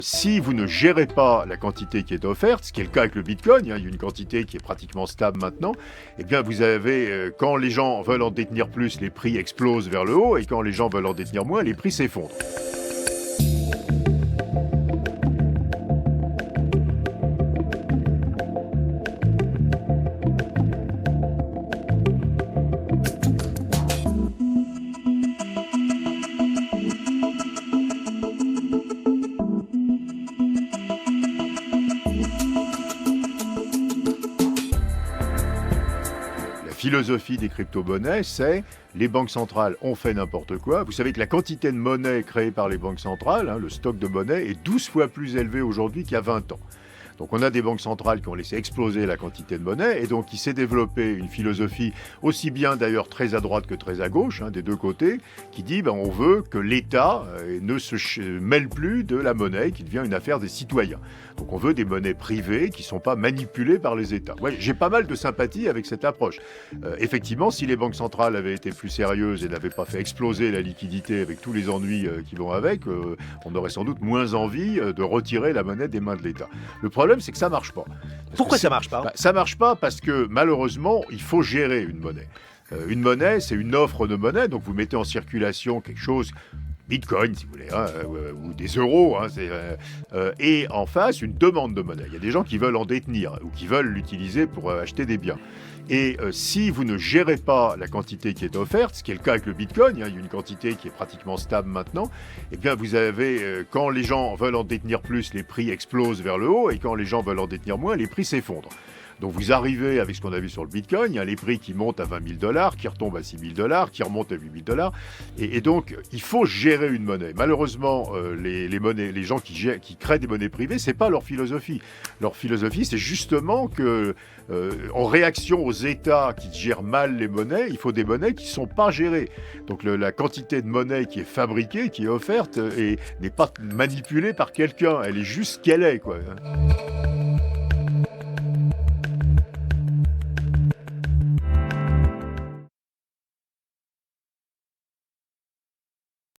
Si vous ne gérez pas la quantité qui est offerte, ce qui est le cas avec le Bitcoin, il y a une quantité qui est pratiquement stable maintenant, eh bien vous avez, quand les gens veulent en détenir plus, les prix explosent vers le haut, et quand les gens veulent en détenir moins, les prix s'effondrent. La philosophie des crypto-monnaies, c'est les banques centrales ont fait n'importe quoi. Vous savez que la quantité de monnaie créée par les banques centrales, le stock de monnaie, est 12 fois plus élevé aujourd'hui qu'il y a 20 ans. Donc on a des banques centrales qui ont laissé exploser la quantité de monnaie, et donc il s'est développé une philosophie, aussi bien d'ailleurs très à droite que très à gauche, des deux côtés, qui dit on veut que l'État ne se mêle plus de la monnaie, qui devient une affaire des citoyens. Donc on veut des monnaies privées qui ne sont pas manipulées par les États. Ouais, j'ai pas mal de sympathie avec cette approche. Effectivement, si les banques centrales avaient été plus sérieuses et n'avaient pas fait exploser la liquidité avec tous les ennuis qui vont avec, on aurait sans doute moins envie de retirer la monnaie des mains de l'État. Le problème, c'est que ça marche pas. Pourquoi ça marche pas? Ça marche pas parce que malheureusement, il faut gérer une monnaie. Une monnaie, c'est une offre de monnaie, donc vous mettez en circulation quelque chose, Bitcoin si vous voulez, ou des euros, et en face une demande de monnaie. Il y a des gens qui veulent en détenir ou qui veulent l'utiliser pour acheter des biens. Et si vous ne gérez pas la quantité qui est offerte, ce qui est le cas avec le Bitcoin, il y a une quantité qui est pratiquement stable maintenant, eh bien vous avez, quand les gens veulent en détenir plus, les prix explosent vers le haut, et quand les gens veulent en détenir moins, les prix s'effondrent. Donc vous arrivez avec ce qu'on a vu sur le Bitcoin, il y a les prix qui montent à 20 000 $, qui retombent à 6 000 $, qui remontent à 8 000 $. Et donc, il faut gérer une monnaie. Malheureusement, les gens qui créent des monnaies privées, c'est pas leur philosophie. Leur philosophie, c'est justement que, en réaction aux États qui gèrent mal les monnaies, il faut des monnaies qui ne sont pas gérées. Donc la quantité de monnaie qui est fabriquée, qui est offerte, n'est pas manipulée par quelqu'un. Elle est juste ce qu'elle est, quoi.